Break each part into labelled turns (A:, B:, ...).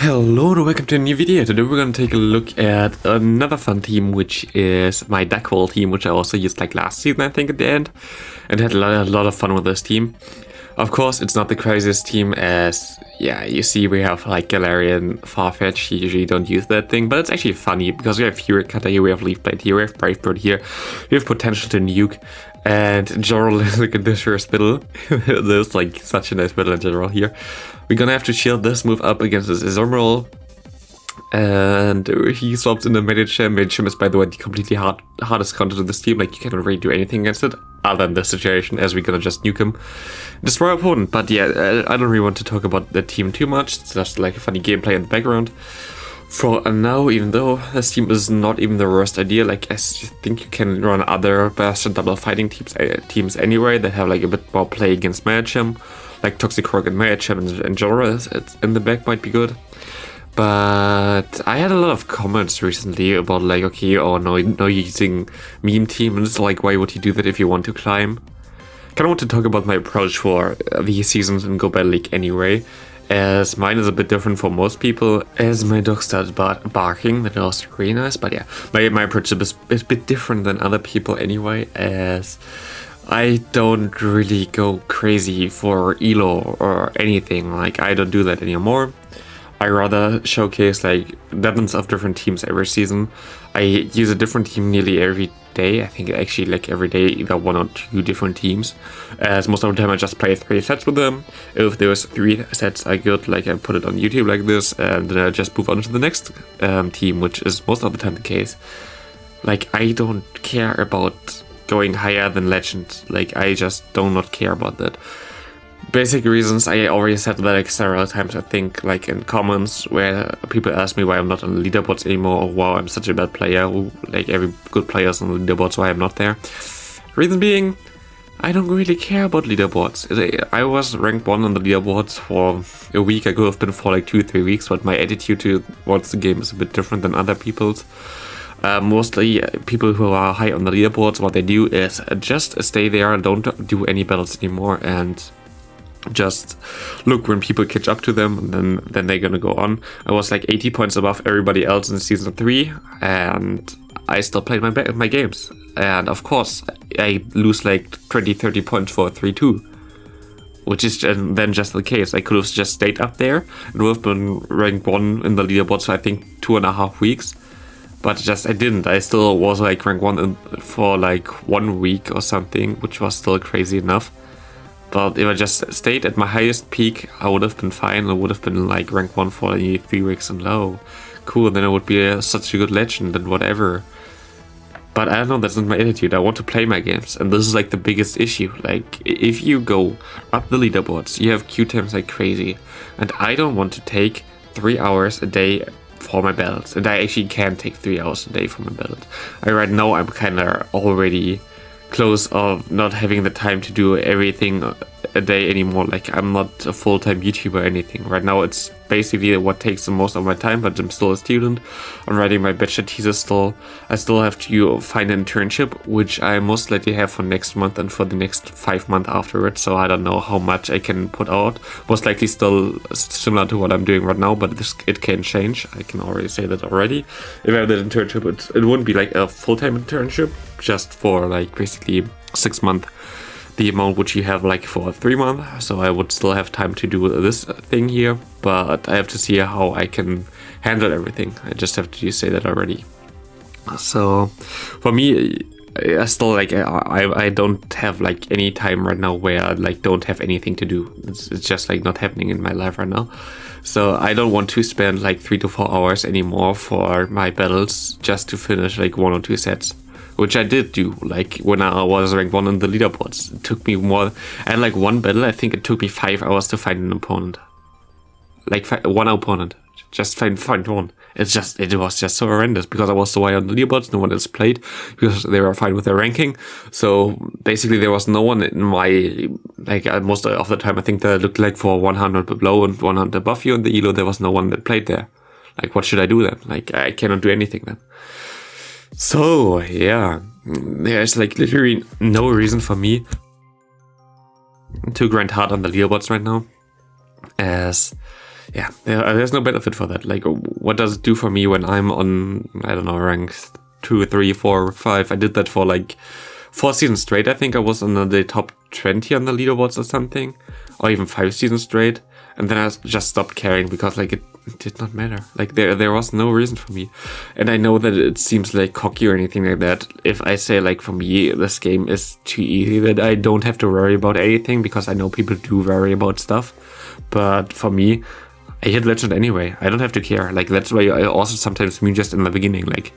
A: Hello and welcome to a new video. Today we're going to take a look at another fun team, which is my deck wall team, which I also used like last season, I think, at the end, and had a lot of fun with this team. Of course, it's not the craziest team as, yeah, you see we have like Galarian, Farfetch. You usually don't use that thing, but it's actually funny because we have Fury Cutter here, we have Leaf Blade here, we have Brave Bird here, we have potential to nuke, and in general, look at this middle. There's like such a nice middle in general here. We're gonna have to shield this move up against this Izumrill. And he swaps in the Medicham. Medicham is, by the way, the completely hardest counter to this team. Like, you cannot really do anything against it other than this situation, as we're gonna just nuke him, destroy our opponent. But yeah, I don't really want to talk about the team too much. It's just like a funny gameplay in the background. For now, even though this team is not even the worst idea, like, I think you can run other best double fighting teams anyway that have like a bit more play against Medicham. Like Toxicroak and Medicham and general, it's in the back might be good. But I had a lot of comments recently about like, okay, oh no using meme team, and it's like, why would you do that if you want to climb? Kind of want to talk about my approach for these seasons in Go Battle League anyway, as mine is a bit different for most people, as my dog started barking. That was really nice. But yeah, my approach is a bit different than other people anyway, as I don't really go crazy for elo or anything. Like, I don't do that anymore. I rather showcase like dozens of different teams every season. I use a different team nearly every day. I think actually like every day either one or two different teams, as most of the time I just play 3 sets with them. If those 3 sets are good, like I put it on YouTube like this, and then I just move on to the next team, which is most of the time the case. Like, I don't care about going higher than legend. Like, I just do not care about that. Basic reasons, I already said that like several times, I think, like in comments where people ask me why I'm not on the leaderboards anymore, or wow, I'm such a bad player, like every good player is on the leaderboards, why I'm not there. Reason being, I don't really care about leaderboards. I was ranked 1 on the leaderboards for a week. I could have been for like 2-3 weeks, but my attitude towards the game is a bit different than other people's. Mostly people who are high on the leaderboards, what they do is just stay there, don't do any battles anymore, and just look when people catch up to them, and then they're gonna go on. I was like 80 points above everybody else in season 3, and I still played my games. And of course, I lose like 20-30 points for 3-2, which is then just the case. I could have just stayed up there and would have been ranked 1 in the leaderboards for I think 2.5 weeks. But just I didn't. I still was like rank 1 for like 1 week or something, which was still crazy enough. But if I just stayed at my highest peak, I would have been fine. I would have been like rank 1 for 3 weeks and low. Cool, then I would be such a good legend and whatever. But I don't know, that's not my attitude. I want to play my games, and this is like the biggest issue. Like, if you go up the leaderboards, you have queue times like crazy. And I don't want to take 3 hours a day for my battles, and I actually can take 3 hours a day for my battles. Right now I'm kind of already close of not having the time to do everything a day anymore. Like, I'm not a full-time YouTuber or anything. Right now it's basically what takes the most of my time, but I'm still a student. I'm writing my bachelor thesis still. I still have to find an internship, which I most likely have for next month and for the next 5 months afterwards. So I don't know how much I can put out. Most likely still similar to what I'm doing right now, but it can change. I can already say that already. If I have that internship, it wouldn't be like a full-time internship, just for like basically 6 months. The amount which you have like for 3 months, so I would still have time to do this thing here, but I have to see how I can handle everything. I just have to say that already. So for me, I still like I don't have like any time right now where I like don't have anything to do. It's just like not happening in my life right now. So I don't want to spend like 3 to 4 hours anymore for my battles just to finish like 1 or 2 sets. Which I did do, like when I was ranked 1 on the leaderboards. It took me more, and like 1 battle, I think it took me 5 hours to find an opponent. Like 1 opponent, just find one. It was just so horrendous, because I was so high on the leaderboards, no one else played, because they were fine with their ranking. So basically there was no one in my, like most of the time I think that I looked like for 100 below and 100 above you in the elo, there was no one that played there. Like, what should I do then? Like, I cannot do anything then. So, yeah, there's like literally no reason for me to grind hard on the leaderboards right now, as yeah, there's no benefit for that. Like, what does it do for me when I'm on, I don't know, rank 2, 3, 4, 5? I did that for like 4 seasons straight. I think I was on the top 20 on the leaderboards or something, or even 5 seasons straight. And then I just stopped caring because like it did not matter. Like there was no reason for me. And I know that it seems like cocky or anything like that if I say like for me this game is too easy that I don't have to worry about anything, because I know people do worry about stuff. But for me, I hit legend anyway. I don't have to care. Like that's why I also sometimes mean just in the beginning, like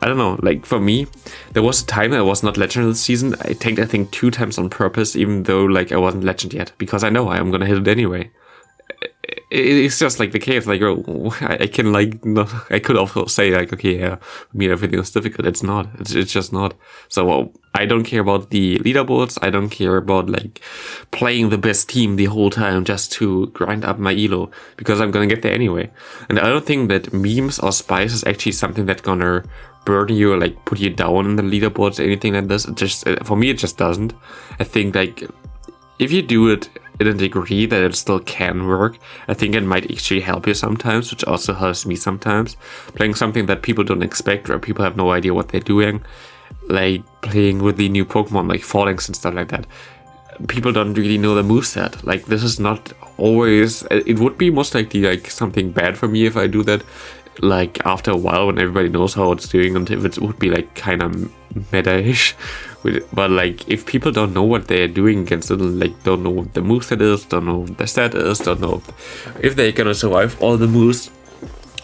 A: I don't know, like for me, there was a time I was not legend this season. I think 2 times on purpose, even though like I wasn't legend yet, because I know I'm gonna hit it anyway. It's just like the case, like, oh, I can like, no, I could also say like, okay, yeah, for me everything is difficult. It's not, it's just not. So I don't care about the leaderboards. I don't care about like playing the best team the whole time just to grind up my elo, because I'm gonna get there anyway. And I don't think that memes or spice is actually something that's gonna burden you or like put you down in the leaderboards or anything like this. It just, for me, it just doesn't. I think like if you do it in a degree that it still can work, I think it might actually help you sometimes, which also helps me sometimes. Playing something that people don't expect or people have no idea what they're doing, like playing with the new Pokemon like Phalanx and stuff like that. People don't really know the moveset. Like this is not always, it would be most likely like something bad for me if I do that like after a while when everybody knows how it's doing, and if it would be like kind of meta-ish. But like if people don't know what they're doing against it, like don't know what the moveset is, don't know what the stat is, don't know if they're gonna survive all the moves,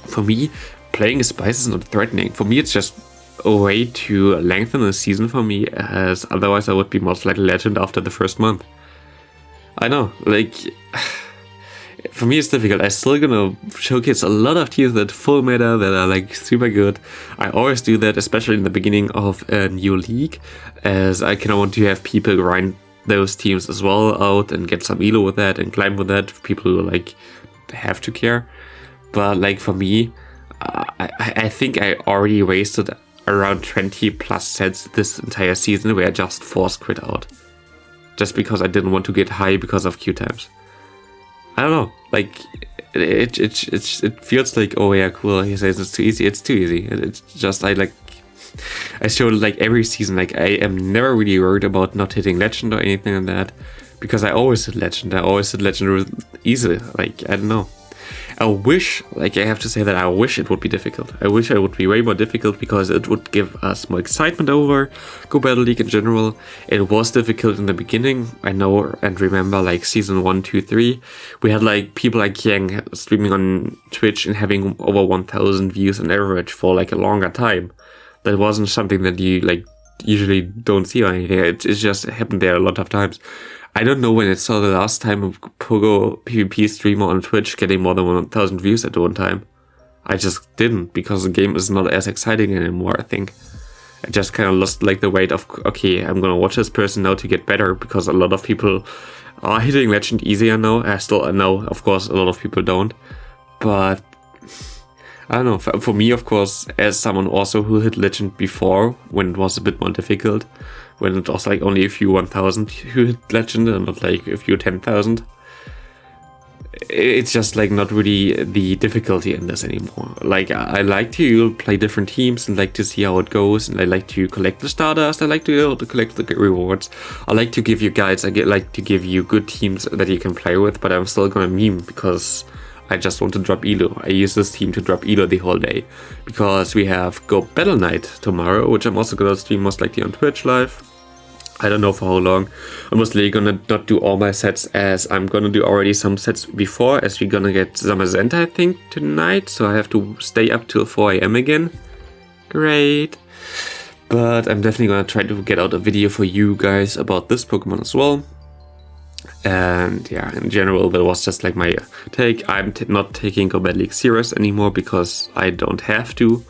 A: for me playing a spice is not threatening. For me it's just a way to lengthen the season for me, as otherwise I would be most likely legend after the first month. I know, like for me it's difficult. I'm still gonna showcase a lot of teams that full meta that are like super good. I always do that, especially in the beginning of a new league, as I kind of want to have people grind those teams as well out and get some elo with that and climb with that for people who like have to care. But like for me, I think I already wasted around 20 plus sets this entire season where I just force quit out, just because I didn't want to get high because of Q times. I don't know, like it feels like, oh yeah, cool, he says it's too easy. It's too easy. It's just I showed like every season, like I am never really worried about not hitting legend or anything like that, because I always hit legend. I always hit legend easily. Like I don't know. I wish, like I have to say that I wish it would be difficult. I wish it would be way more difficult, because it would give us more excitement over Go Battle League in general. It was difficult in the beginning, I know and remember, like season 1, 2, 3. We had like people like Yang streaming on Twitch and having over 1,000 views on average for like a longer time. That wasn't something that you like usually don't see or anything. It just happened there a lot of times. I don't know when I saw the last time a Pogo PvP streamer on Twitch getting more than 1,000 views at one time. I just didn't, because the game is not as exciting anymore, I think. I just kind of lost like the weight of, okay, I'm gonna watch this person now to get better, because a lot of people are hitting legend easier now. I still know, of course, a lot of people don't. But I don't know, for me, of course, as someone also who hit legend before, when it was a bit more difficult, when it was like only a few 1,000 who hit legend and not like a few 10,000. It's just like not really the difficulty in this anymore. Like I like to play different teams and like to see how it goes, and I like to collect the stardust. I like to collect the rewards. I like to give you guides. Like to give you good teams that you can play with, but I'm still gonna meme because I just want to drop elo. I use this team to drop elo the whole day, because we have Go Battle Night tomorrow, which I'm also gonna stream most likely on Twitch live. I don't know for how long. I'm mostly gonna not do all my sets, as I'm gonna do already some sets before, as we're gonna get Zamazenta, I think, tonight, so I have to stay up till 4 AM again. Great. But I'm definitely gonna try to get out a video for you guys about this Pokemon as well. And yeah, in general, that was just like my take. I'm not taking Go Battle League serious anymore, because I don't have to.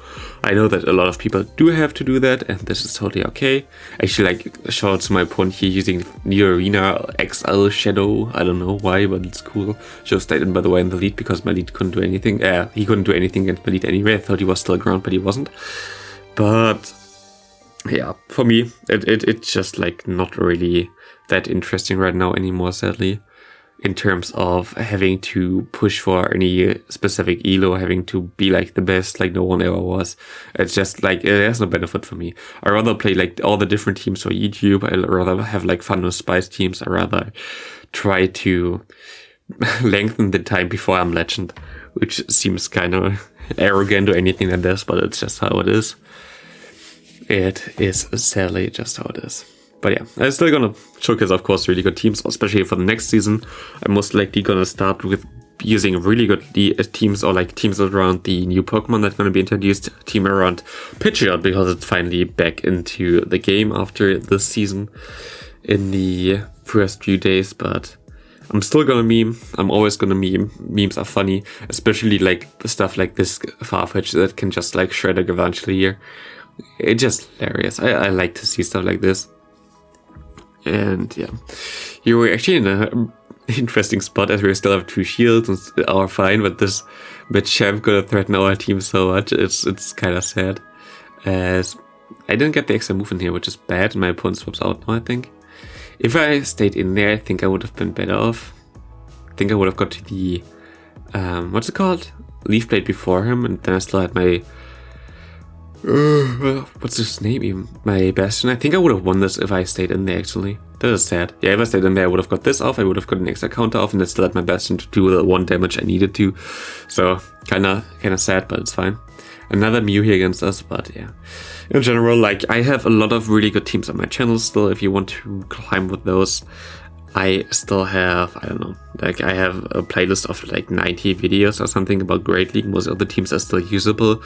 A: I know that a lot of people do have to do that, and this is totally okay. Actually, like, shout out to my opponent here using Neo Arena XL Shadow. I don't know why, but it's cool. Just stayed in, by the way, in the lead, because my lead couldn't do anything. He couldn't do anything against my lead anyway. I thought he was still around, but he wasn't. But yeah, for me, it's just like not really that interesting right now anymore, sadly. in terms of having to push for any specific elo, having to be like the best like no one ever was. It's just like, it has no benefit for me. I rather play like all the different teams for YouTube. I rather have like fun with spice teams. I rather try to lengthen the time before I'm legend, which seems kind of arrogant or anything like this, but it's just how it is. It is sadly just how it is. But yeah, I'm still gonna showcase, of course, really good teams, especially for the next season. I'm most likely gonna start with using really good teams, or like teams around the new Pokemon that's gonna be introduced, team around Pidgeot, because it's finally back into the game after this season in the first few days. But I'm still gonna meme. I'm always gonna meme. Memes are funny, especially like stuff like this Farfetch that can just like shred a eventually here. It's just hilarious. I like to see stuff like this. And yeah, you were actually in an interesting spot as we still have 2 shields and are fine, but this Machamp gonna threaten our team so much. It's kind of sad, as I didn't get the extra move in here, which is bad, and my opponent swaps out now, I think. If I stayed in there, I think I would have been better off. I think I would have got to the, what's it called? Leaf Blade before him, and then I still had my, what's his name even? My Bastion. I think I would have won this if I stayed in there, actually. That is sad. Yeah, if I stayed in there, I would have got this off, I would have got an extra counter off, and I still had my Bastion to do the 1 damage I needed to. So, kinda sad, but it's fine. Another Mew here against us, but yeah. In general, like, I have a lot of really good teams on my channel still. If you want to climb with those, I still have, I don't know, like I have a playlist of like 90 videos or something about Great League. Most of the teams are still usable,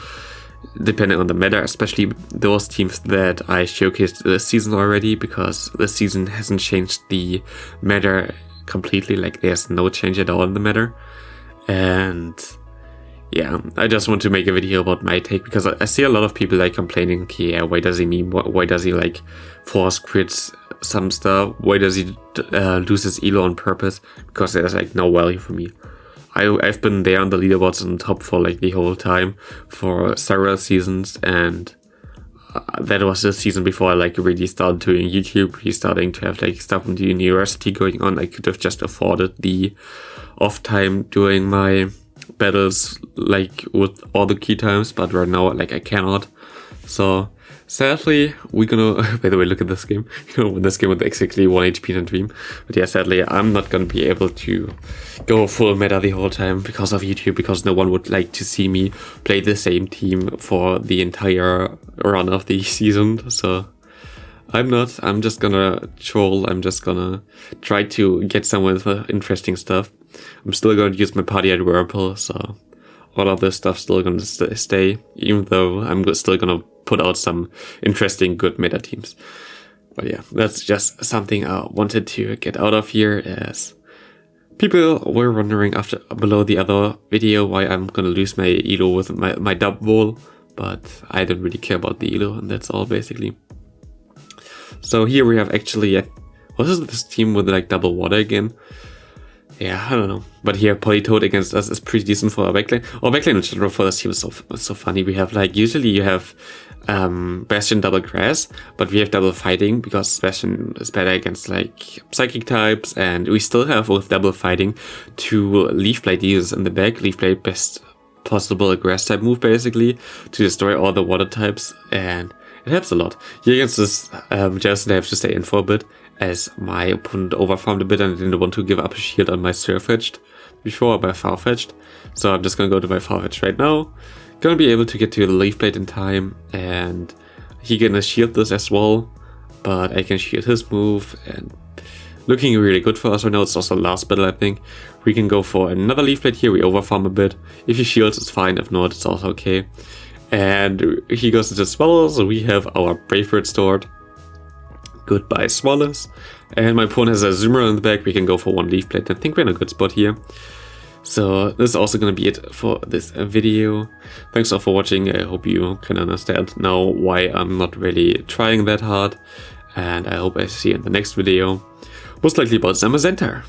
A: depending on the meta, especially those teams that I showcased this season already, because this season hasn't changed the meta completely. Like, there's no change at all in the meta. And yeah, I just want to make a video about my take, because I see a lot of people like complaining, okay, yeah, why does he meme? Why does he like force crits some stuff? Why does he lose his elo on purpose? Because there's like no value for me. I've been there on the leaderboards on top for like the whole time for several seasons, and that was the season before I like really started doing YouTube, really starting to have like stuff in the university going on. I could have just afforded the off time doing my battles like with all the key times, but right now like I cannot. So sadly, we're gonna, by the way, look at this game. You're gonna win this game with exactly 1 HP in a dream. But yeah, sadly, I'm not gonna be able to go full meta the whole time because of YouTube, because no one would like to see me play the same team for the entire run of the season. So I'm just gonna troll. I'm just gonna try to get some with interesting stuff. I'm still gonna use my party at Whirlpool, so all of this stuff still gonna stay, even though I'm still gonna put out some interesting good meta teams. But yeah, that's just something I wanted to get out of here, as people were wondering below the other video why I'm gonna lose my elo with my dub wall, but I don't really care about the elo, and that's all basically. So here we have actually, what is this team with like double water again? Yeah, I don't know. But here, Politoad against us is pretty decent for our backlane. Our backlane in general for this team is so funny. We have like, usually you have Bastion double grass, but we have double fighting, because Bastion is better against like psychic types, and we still have with double fighting 2 Leaf Blade users in the back. Leaf Blade, best possible grass type move basically, to destroy all the water types, and it helps a lot. Here against this Justin, I have to stay in for a bit, as my opponent overfarmed a bit and I didn't want to give up a shield on my Surfetched before, my Farfetched. So I'm just gonna go to my Farfetched right now. Gonna be able to get to the Leaf Blade in time, and he gonna shield this as well, but I can shield his move, and looking really good for us right now. It's also the last battle, I think. We can go for another Leaf Blade here. We overfarm a bit. If he shields, it's fine. If not, it's also okay. And he goes into Swallow, so we have our Brave Bird stored. Goodbye, Swallows. And my opponent has a Zoomer in the back. We can go for 1 Leaf Blade. I think we're in a good spot here. So this is also going to be it for this video. Thanks all for watching. I hope you can understand now why I'm not really trying that hard. And I hope I see you in the next video. Most likely about Zamazenta.